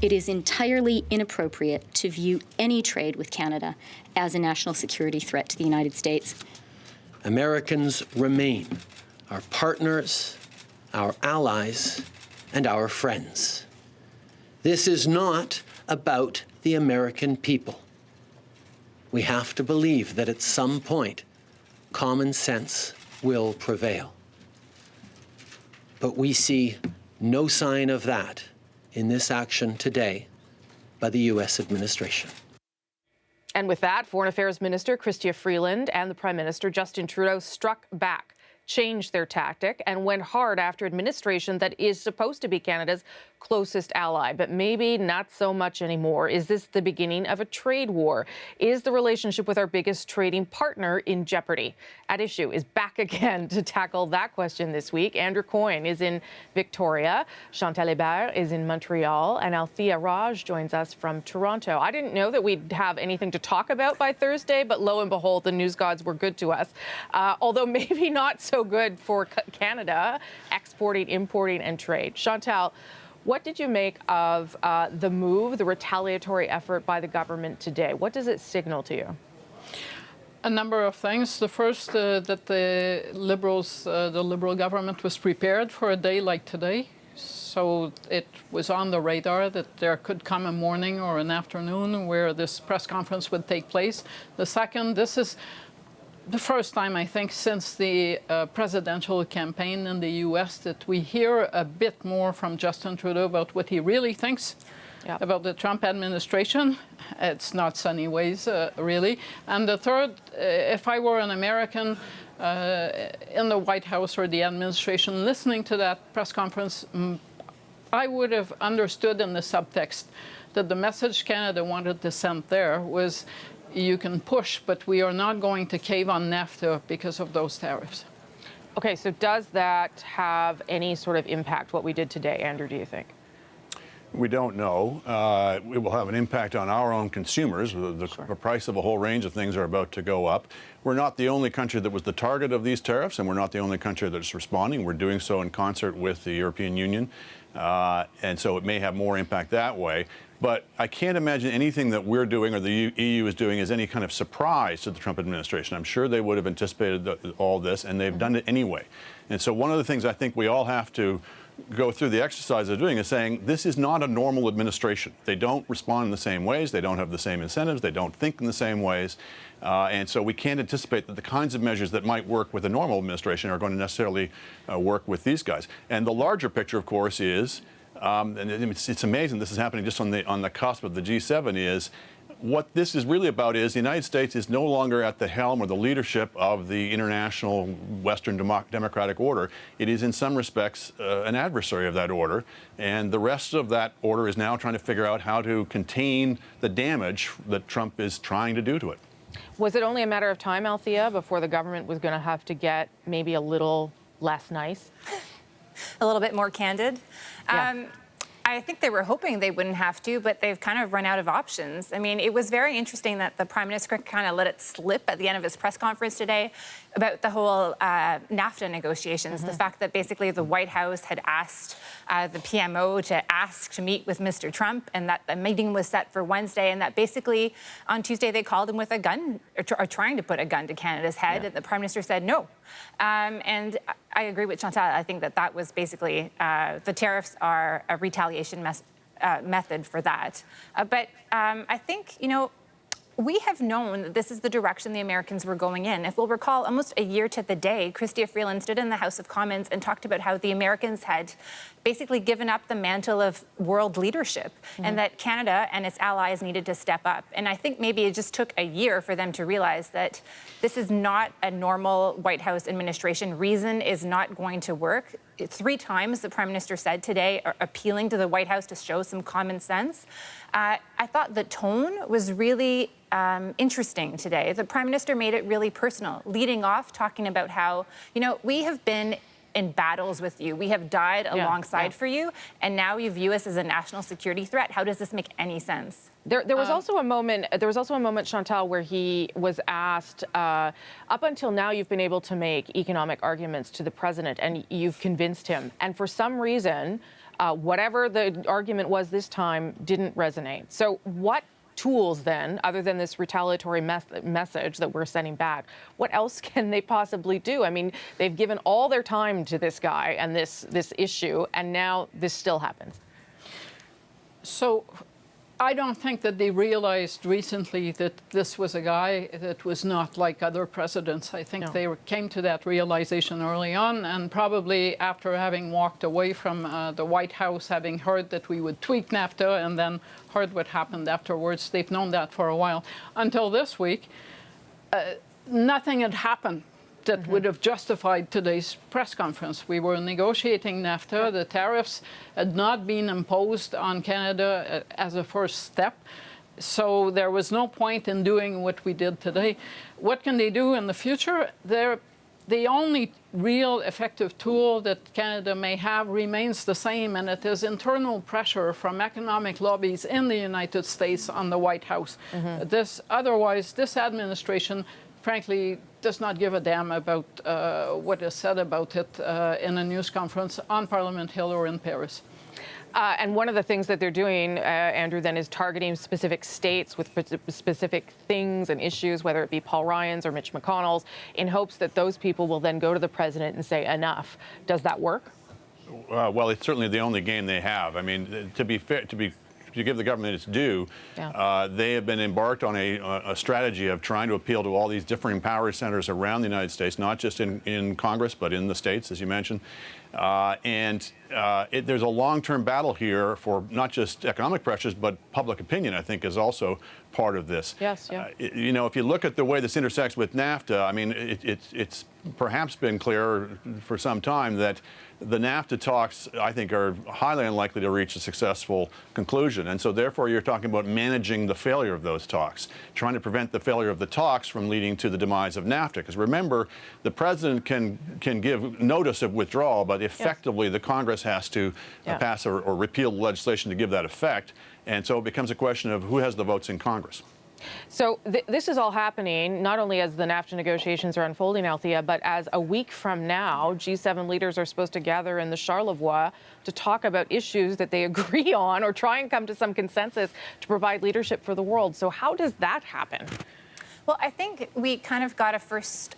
It is entirely inappropriate to view any trade with Canada as a national security threat to the United States. Americans remain our partners, our allies, and our friends. This is not about the American people. We have to believe that at some point, common sense will prevail. But we see no sign of that in this action today by the U.S. administration. And with that, Foreign Affairs Minister Chrystia Freeland and the Prime Minister Justin Trudeau struck back, changed their tactic, and went hard after administration that is supposed to be Canada's closest ally, but maybe not so much anymore. Is this the beginning of a trade war? Is the relationship with our biggest trading partner in jeopardy? At Issue is back again to tackle that question this week. Andrew Coyne is in Victoria, Chantal Hébert is in Montreal, and Althea Raj joins us from Toronto. I didn't know that we'd have anything to talk about by Thursday, but lo and behold, the news gods were good to us, although maybe not so good for Canada, exporting, importing, and trade. Chantal, what did you make of the move, the retaliatory effort by the government today? What does it signal to you? A number of things. The first, that the Liberals, the Liberal government was prepared for a day like today. So it was on the radar that there could come a morning or an afternoon where this press conference would take place. The second, this is the first time, I think, since the presidential campaign in the U.S. that we hear a bit more from Justin Trudeau about what he really thinks about the Trump administration. It's not sunny ways, really. And the third, if I were an American in the White House or the administration listening to that press conference, I would have understood in the subtext that the message Canada wanted to send there was, you can push, but we are not going to cave on NAFTA because of those tariffs. Okay, so does that have any sort of impact, what we did today, Andrew, do you think? We don't know. It will have an impact on our own consumers. The price of a whole range of things are about to go up. We're not the only country that was the target of these tariffs, and we're not the only country that's responding. We're doing so in concert with the European Union, and so it may have more impact that way. But I can't imagine anything that we're doing or the EU is doing is any kind of surprise to the Trump administration. I'm sure they would have anticipated all this, and they've done it anyway. And so one of the things I think we all have to go through the exercise of doing is saying this is not a normal administration. They don't respond in the same ways. They don't have the same incentives. They don't think in the same ways. And so we can't anticipate that the kinds of measures that might work with a normal administration are going to necessarily work with these guys. And the larger picture, of course, is and it's amazing this is happening just on the cusp of the G7, is what this is really about is the United States is no longer at the helm or the leadership of the international Western democratic order. It is in some respects an adversary of that order, and the rest of that order is now trying to figure out how to contain the damage that Trump is trying to do to it. Was it only a matter of time, Althea, before the government was going to have to get maybe a little less nice? A little bit more candid. Yeah. I think they were hoping they wouldn't have to, but they've kind of run out of options. I mean, it was very interesting that the Prime Minister kind of let it slip at the end of his press conference today about the whole NAFTA negotiations, the fact that basically the White House had asked the PMO to ask to meet with Mr. Trump, and that the meeting was set for Wednesday, and that basically on Tuesday they called him with a gun, or trying to put a gun to Canada's head, and the Prime Minister said no. And I agree with Chantal. I think that was basically, the tariffs are a retaliation method for that. But I think, we have known that this is the direction the Americans were going in. If we'll recall, almost a year to the day, Chrystia Freeland stood in the House of Commons and talked about how the Americans had basically given up the mantle of world leadership, and that Canada and its allies needed to step up. And I think maybe it just took a year for them to realize that this is not a normal White House administration. Reason is not going to work. 3 times the Prime Minister said today, appealing to the White House to show some common sense. I thought the tone was really interesting today. The Prime Minister made it really personal, leading off talking about how, we have been in battles with you. We have died alongside for you, and now you view us as a national security threat. How does this make any sense? There was also a moment. There was also a moment, Chantal, where he was asked, up until now, you've been able to make economic arguments to the president, and you've convinced him. And for some reason, Whatever the argument was this time didn't resonate. So what tools then, other than this retaliatory message that we're sending back, what else can they possibly do? I mean, they've given all their time to this guy and this issue, and now this still happens. So I don't think that they realized recently that this was a guy that was not like other presidents. I think they came to that realization early on, and probably after having walked away from the White House, having heard that we would tweak NAFTA and then heard what happened afterwards. They've known that for a while. Until this week, nothing had happened that would have justified today's press conference. We were negotiating NAFTA. The tariffs had not been imposed on Canada as a first step. So there was no point in doing what we did today. What can they do in the future? The only real effective tool that Canada may have remains the same, and it is internal pressure from economic lobbies in the United States on the White House. Otherwise, this administration, frankly, does not give a damn about what is said about it in a news conference on Parliament Hill or in Paris. And one of the things that they're doing, Andrew, then is targeting specific states with specific things and issues, whether it be Paul Ryan's or Mitch McConnell's, in hopes that those people will then go to the president and say enough. Does that work? Well, it's certainly the only game they have. I mean, to be fair, to give the government its due, they have been embarked on a strategy of trying to appeal to all these differing power centers around the United States, not just in Congress, but in the states, as you mentioned. There's a long-term battle here for not just economic pressures, but public opinion, I think, is also part of this. Yes, yeah. You know, if you look at the way this intersects with NAFTA, I mean, it's perhaps been clear for some time that the NAFTA talks, I think, are highly unlikely to reach a successful conclusion. And so, therefore, you're talking about managing the failure of those talks, trying to prevent the failure of the talks from leading to the demise of NAFTA. Because remember, the president can give notice of withdrawal, but effectively the Congress has to pass or repeal legislation to give that effect. And so it becomes a question of who has the votes in Congress. So this is all happening not only as the NAFTA negotiations are unfolding, Althea, but as a week from now, G7 leaders are supposed to gather in the Charlevoix to talk about issues that they agree on or try and come to some consensus to provide leadership for the world. So how does that happen? Well, I think we kind of got a first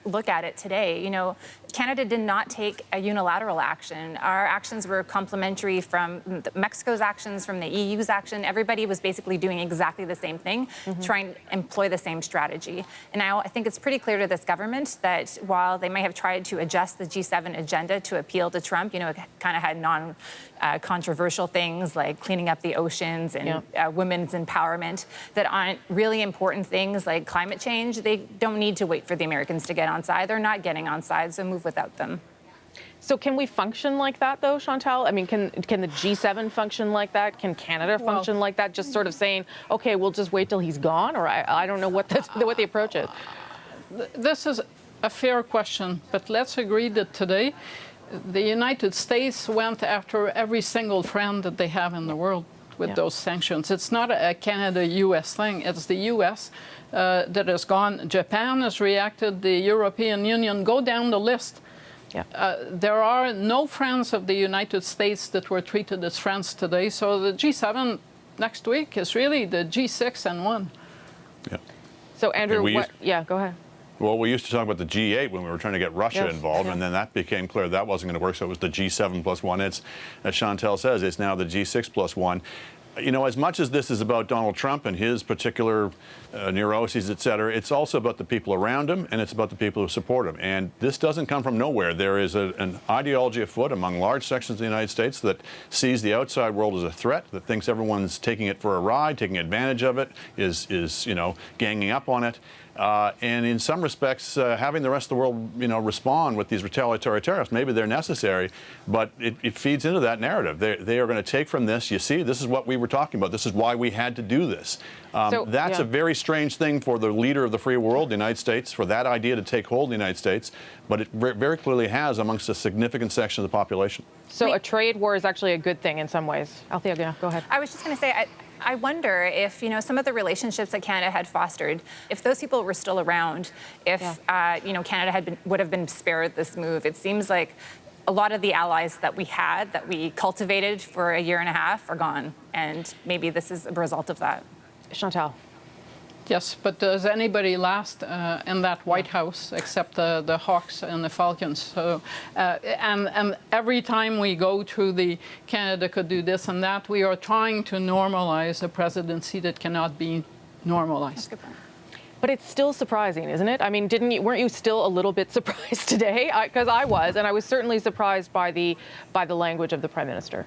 look at it today. You know, Canada did not take a unilateral action. Our actions were complementary from Mexico's actions, from the EU's action. Everybody was basically doing exactly the same thing, trying to employ the same strategy. And now I think it's pretty clear to this government that while they may have tried to adjust the G7 agenda to appeal to Trump, you know, it kind of had controversial things like cleaning up the oceans and women's empowerment that aren't really important things like climate change. They don't need to wait for the Americans to get on side. They're not getting on side, so move without them. So can we function like that, though, Chantal? I mean, can the G7 function like that? Can Canada function like that? Just sort of saying, okay, we'll just wait till he's gone? Or I don't know what the approach is. This is a fair question, but let's agree that today the United States went after every single friend that they have in the world with those sanctions. It's not a Canada-U.S. thing. It's the U.S. That has gone. Japan has reacted. The European Union. Go down the list. There are no friends of the United States that were treated as friends today. So the G7 next week is really the G6 and 1. So, Andrew, go ahead. Well, we used to talk about the G8 when we were trying to get Russia involved, and then that became clear that wasn't going to work, so it was the G7 plus 1. It's, as Chantal says, it's now the G6 plus 1. You know, as much as this is about Donald Trump and his particular neuroses, et cetera, it's also about the people around him, and it's about the people who support him. And this doesn't come from nowhere. There is an ideology afoot among large sections of the United States that sees the outside world as a threat, that thinks everyone's taking it for a ride, taking advantage of it, is you know, ganging up on it. And in some respects, having the rest of the world, you know, respond with these retaliatory tariffs, maybe they're necessary, but it feeds into that narrative. They are going to take from this, you see, this is what we were talking about. This is why we had to do this. That's a very strange thing for the leader of the free world, the United States, for that idea to take hold in the United States, but it very clearly has amongst a significant section of the population. So a trade war is actually a good thing in some ways. Althea, go ahead. I was just going to say, I wonder if, you know, some of the relationships that Canada had fostered, if those people were still around, if, you know, Canada would have been spared this move. It seems like a lot of the allies that we had, that we cultivated for a year and a half, are gone. And maybe this is a result of that. Chantal. Yes, but does anybody last in that White House except the Hawks and the Falcons? So, and every time we go through the Canada could do this and that, we are trying to normalize a presidency that cannot be normalized. That's a good point. But it's still surprising, isn't it? I mean, weren't you still a little bit surprised today? Because I was, and I was certainly surprised by the language of the Prime Minister.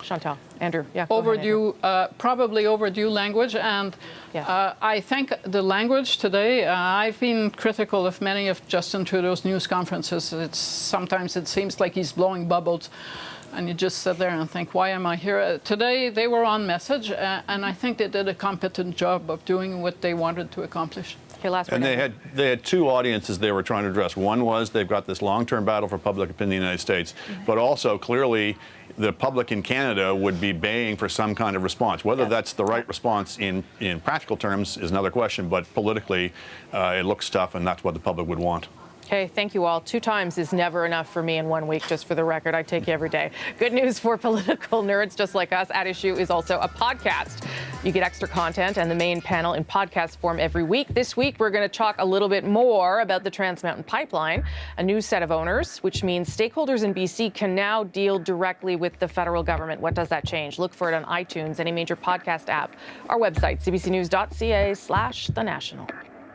Chantal, Andrew, yeah. Overdue, probably overdue language, and I think the language today. I've been critical of many of Justin Trudeau's news conferences. Sometimes it seems like he's blowing bubbles, and you just sit there and think, "Why am I here?" Today they were on message, and I think they did a competent job of doing what they wanted to accomplish. And they had two audiences they were trying to address. One was they've got this long-term battle for public opinion in the United States, but also clearly the public in Canada would be baying for some kind of response. Whether that's the right response in practical terms is another question, but politically it looks tough, and that's what the public would want. Okay, thank you all. 2 times is never enough for me in 1 week, just for the record. I take you every day. Good news for political nerds just like us. At Issue is also a podcast. You get extra content and the main panel in podcast form every week. This week, we're going to talk a little bit more about the Trans Mountain Pipeline, a new set of owners, which means stakeholders in BC can now deal directly with the federal government. What does that change? Look for it on iTunes, any major podcast app, our website, cbcnews.ca/thenational.